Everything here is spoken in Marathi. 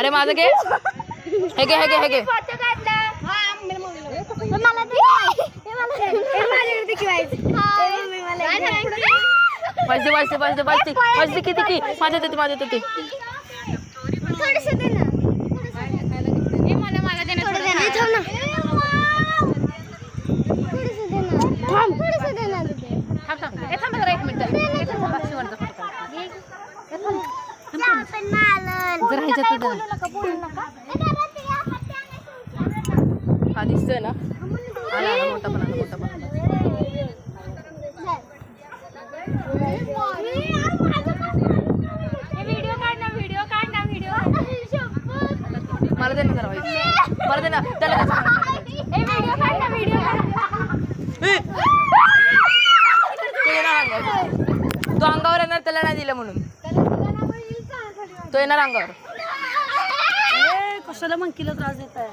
हे माझं घे, हे घे, हे घे, हे घे. वाजते वाजते वाजते वाजते वाजते किती की माझ्या येते माझ्या येते. हा दिसतोय ना, मोठा पण मोठा पण. मला दे ना जरा वाईट. मला दे ना त्याला तो अंगावर येणार त्याला नाही दिलं म्हणून तो येणार अंगावर. कशाला मंकीला त्रास देत आहे.